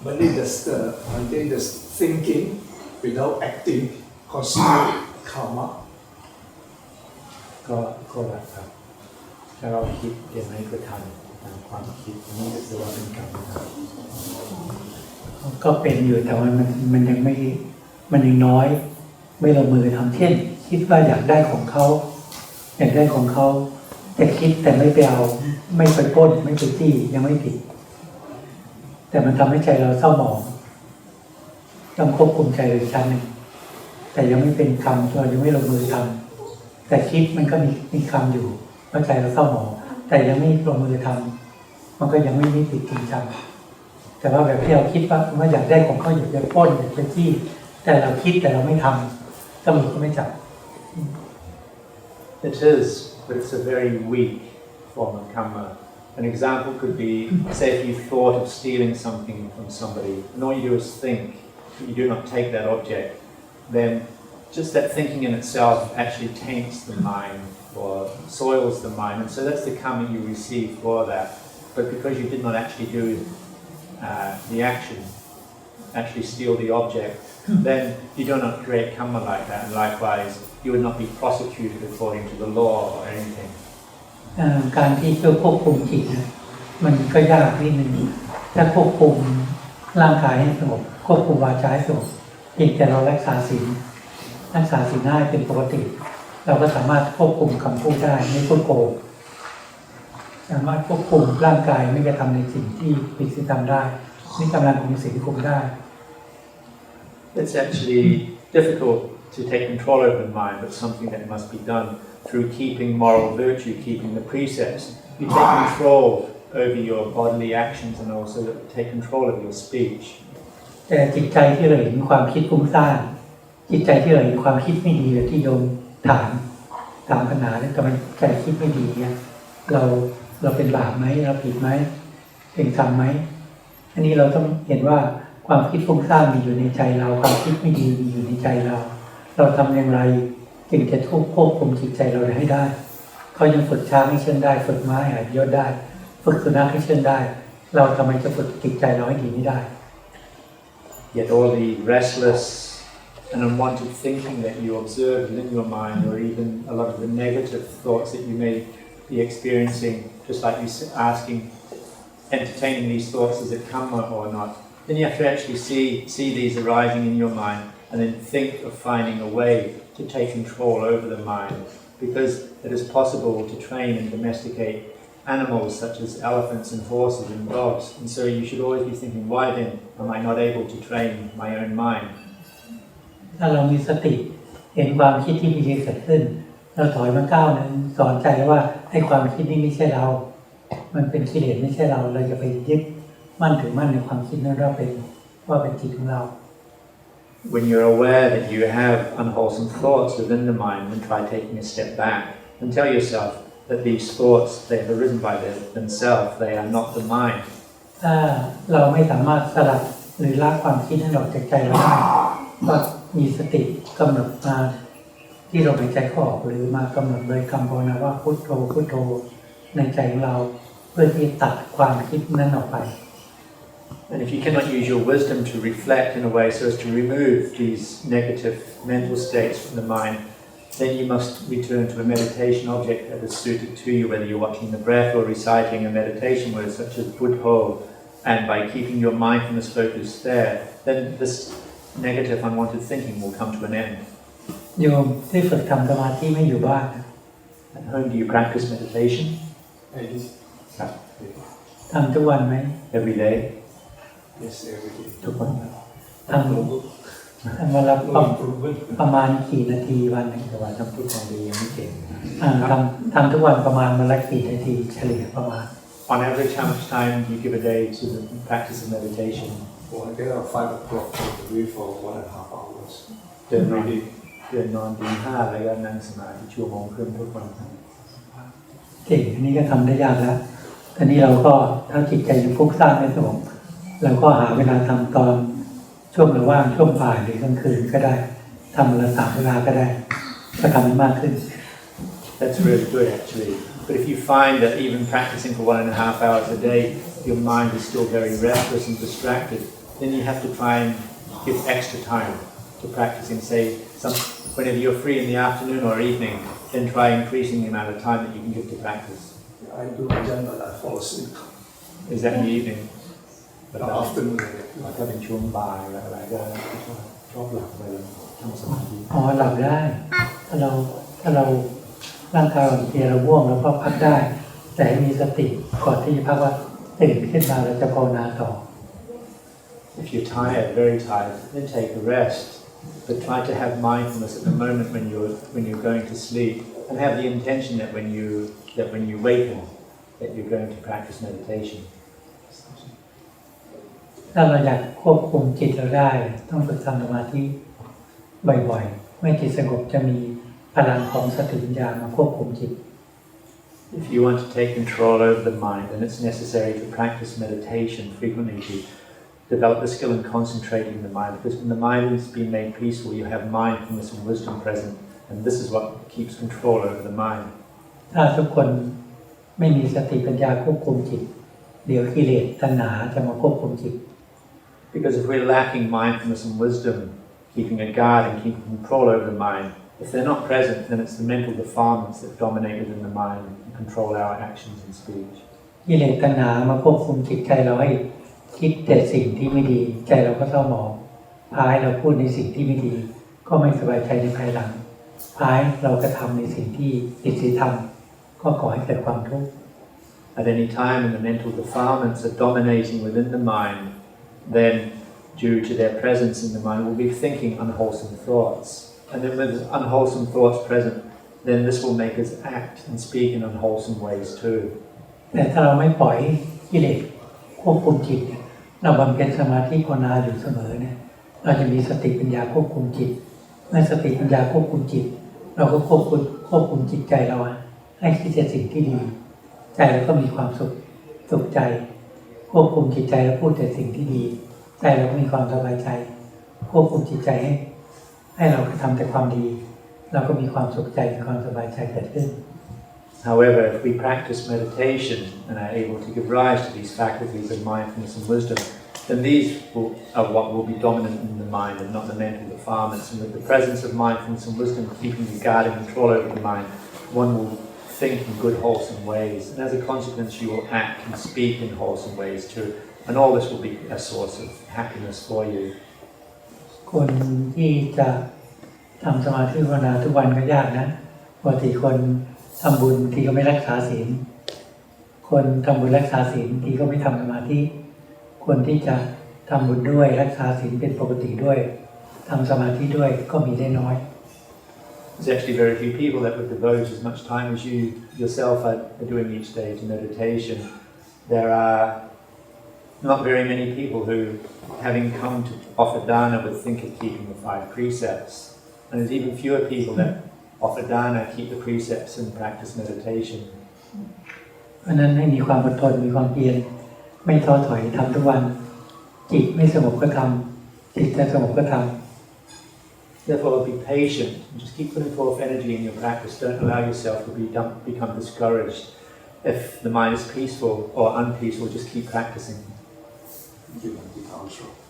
only the thinking without acting constitute karma ก็รักครับถ้าเราคิดอย่างไรก็ทำตามความคิดนี้ก็คือว่าเป็นกรรมครับก็เป็นอยู่แต่ว่ามันยังไม่มันยังน้อยไม่ลงมือทำเช่นคิดว่าอยากได้ของเขาแต่คิดแต่ไม่ไปเอาไม่ไปปล้นไม่ไปจี้ยังไม่ผิดแต่มันทำให้ใจเราเศร้าหมองต้องควบคุมใจอีกชั้นหนึ่งแต่ยังไม่เป็นคำเรายังไม่ลงมือทำแต่คิดมันก็มีคำอยู่ว่าใจเราเศร้าหมองแต่ยังไม่ลงมือทำมันก็ยังไม่ติดจริงจังแต่ว่าแบบที่เราคิดว่าอยากได้ของเขาอยากจะปล้นอยากจะจี้แต่เราคิดแต่เราไม่ทำตำรวจก็ไม่จับ It is, but it's a very weak form of kamma. An example could be, say if you thought of stealing something from somebody, and all you do is think, you do not take that object, then just that thinking in itself actually taints the mind or soils the mind, and so that's the kamma you receive for that. But because you did not actually do the action, actually steal the object, then you do not create kamma like that, and likewise you would not be prosecuted according to the law or anything. การที่จะควบคุมจิตมันก็ยากนิดนึงถ้าควบคุมร่างกายให้สงบควบคุมวาจาให้สงบเพียงแต่เรารักษาศีลได้เป็นปกติเราก็สามารถควบคุมคำพูดได้ไม่พูดโกงสามารถควบคุมร่างกายไม่กระทำในสิ่งที่ผิดศีลธรรมได้นี่กำลังของศีลคุมได้ It's actually difficult to take control over the mind, but something that must be done through keeping moral virtue, keeping the precepts. You take control over your bodily actions and also take control of your speech. แต่จิตใจที่เราเห็นความคิดฟุ้งซ่านจิตใจที่เราเห็นความคิดไม่ดีแบบที่โยมถามปัญหาเนี่ยทำไมใจคิดไม่ดีเนี่ยเราเป็นบาปไหมเราผิดไหมเป็นกรรมไหมอันนี้เราต้องเห็นว่าความคิดฟุ้งซ่านมีอยู่ในใจเราความคิดไม่ดีมีอยู่ในใจเราทำอย่างไรจึงจะควบคุมจิตใจเราให้ได้เขายังฝึกช้างให้เชื่อได้ฝึกม้าให้ยศได้ฝึกสุนัขให้เชื่อได้เราทำไมจะฝึกจิตใจเราให้ดีไม่ได้ Yet all the restless and unwanted thinking that you observe within your mind, or even a lot of the negative thoughts that you may be experiencing, just like you entertaining these thoughts, is it kamma or not? Then you have to actually see these arising in your mind and then think of finding a way to take control over the mind, because it is possible to train and domesticate animals such as elephants and horses and dogs, and so you should always be thinking, why then am I not able to train my own mind? ถ้าเรามีสติเห็นความคิดที่มีเกิดขึ้นเราถอยมาก้าวนึงสอนใจว่าไอ้ความคิดนี้ไม่ใช่เรามันเป็นกิเลสไม่ใช่เราจะไปยึดมั่นถือมั่นในความคิดนั้นว่าเป็นจิตของเรา When you're aware that you have unwholesome thoughts within the mind, then try taking a step back and tell yourself that these thoughts, they have arisen by themselves, they are not the mind. ถ้าเราไม่สามารถสลัดหรือละความคิดนั้นออกจากใจเราได้ก็มีสติกำหนดมาที่ลมหายใจเข้าออกหรือมากำหนดโดยคำภาวนาว่าพุทโธพุทโธในใจของเราเพื่อที่ตัดความคิดนั้นออกไป And if you cannot use your wisdom to reflect in a way so as to remove these negative mental states from the mind, then you must return to a meditation object that is suited to you, whether you're watching the breath or reciting a meditation word such as Buddho, and by keeping your mindfulness focused there, then this negative unwanted thinking will come to an end. โยมที่ฝึกทำสมาธิไม่อยู่บ้าน At home, do you practice meditation? ทำทุกวันไหม Every day? Yes, every day. ทุกวันทำวันละประมาณกี่นาทีวันหนึ่งแต่ว่าทำทุกวันดียังไม่เก่งทำทุกวันประมาณวันละกี่นาทีเฉลี่ยประมาณ On average, how much time do you give a day to the practice of meditation? Well, I get up 5 o'clock every day for 1.5 hours. เดินนอนตี 5แล้วก็นั่งสมาธิชั่วโมงครึ่งทุกวัน เก่งอันนี้ก็ทำได้ยากแล้วตอนนี้เราก็ถ้าจิตใจยังฟุ้งซ่านไม่สงบเราก็หาเวลาทำตอนช่วงว่างช่วงบ่ายหรือกลางคืนก็ได้ทำวันละ3 เวลาก็ได้ก็ทำให้มากขึ้น That's really good actually. But if you find that even practicing for 1.5 hours a day, your mind is still very restless and distracted, then you have to try and give extra time to practicing. Say, whenever you're free in the afternoon or evening, then try increasing the amount of time that you can give to practice. I do Ajahn but I fall asleep. Is that in the evening? But Afternoon. ถ้าเป็นช่วงบ่ายอะไรก็ชอบหลับไปทำสมาธิ อ๋อหลับได้ถ้าเราร่างกายอ่อนเพลียเราง่วงแล้วก็พักได้แต่ให้มีสติก่อนที่จะพักว่าตื่นขึ้นมาเราจะภาวนาต่อ If you're tired, very tired, then take a rest. But try to have mindfulness at the moment when you're going to sleep, and have the intention that when you waken, that you're going to practice meditation. ถ้าเราอยากควบคุมจิตเราได้ต้องฝึกทำสมาธิบ่อยๆเมื่อจิตสงบจะมีพลังของสติปัญญามาควบคุมจิต If you want to take control over the mind, then it's necessary to practice meditation frequently to develop the skill in concentrating the mind. Because when the mind has been made peaceful, you have mindfulness and wisdom present, and this is what keeps control over the mind. ถ้าทุกคนไม่มีสติปัญญาควบคุมจิตเดี๋ยวกิเลสตัณหาจะมาควบคุมจิต Because if we're lacking mindfulness and wisdom, keeping a guard and keeping control over the mind, if they're not present, then it's the mental defilements that dominate within the mind and control our actions and speech. กิเลสตัณหามาควบคุมจิตใจเราให้คิดแต่สิ่งที่ไม่ดีใจเราก็เศร้าหมองพายเราพูดในสิ่งที่ไม่ดีก็ไม่สบายใจในภายหลังพายเรากระทำในสิ่งที่ผิดศีลธรรมก็ก่อให้เกิดความทุกข์ At any time when the mental defilements are dominating within the mind, then due to their presence in the mind, we'll be thinking unwholesome thoughts. And then with unwholesome thoughts present, then this will make us act and speak in unwholesome ways too. แต่ถ้าเราไม่ปล่อยกิเลสควบคุมจิตเราบำเพ็ญสมาธิภาวนาอยู่เสมอเนี่ยเราจะมีสติปัญญาควบคุมจิตเมื่อสติปัญญาควบคุมจิตเราก็ควบคุมจิตใจเราให้คิดแต่สิ่งที่ดีใจเราก็มีความสุขใจควบคุมจิตใจแล้วพูดแต่สิ่งที่ดีใจเราก็มีความสบายใจควบคุมจิตใจให้เราทำแต่ความดีเราก็มีความสุขใจมีความสบายใจเกิดขึ้น However, if we practice meditation and are able to give rise to these faculties of mindfulness and wisdom, then these are what will be dominant in the mind and not the mental defilements. And with the presence of mindfulness and wisdom keeping the guard and control over the mind, one will think in good, wholesome ways. And as a consequence, you will act and speak in wholesome ways too. And all this will be a source of happiness for you. คนที่จะทำสมาธิภาวนาทุกวันก็ยากนะปกติคนทำบุญทีก็ไม่รักษาศีลคนทำบุญรักษาศีลทีก็ไม่ทำสมาธิคนที่จะทำบุญด้วยรักษาศีลเป็นปกติด้วยทำสมาธิด้วยก็มีได้น้อย There's actually very few people that would devote as much time as you yourself are doing each day to meditation. There are not very many people who, having come to offer dana, would think of keeping the 5 precepts. And there's even fewer people that offer dana, keep the precepts and practice meditation. เพราะนั้นให้มีความอดทนมีความเพียรไม่ท้อถอยทำทุกวันจิตไม่สงบก็ทำจิตจะสงบก็ทำ Therefore, be patient and just keep putting forth energy in your practice. Don't allow yourself to become discouraged. If the mind is peaceful or unpeaceful, just keep practicing. Thank you.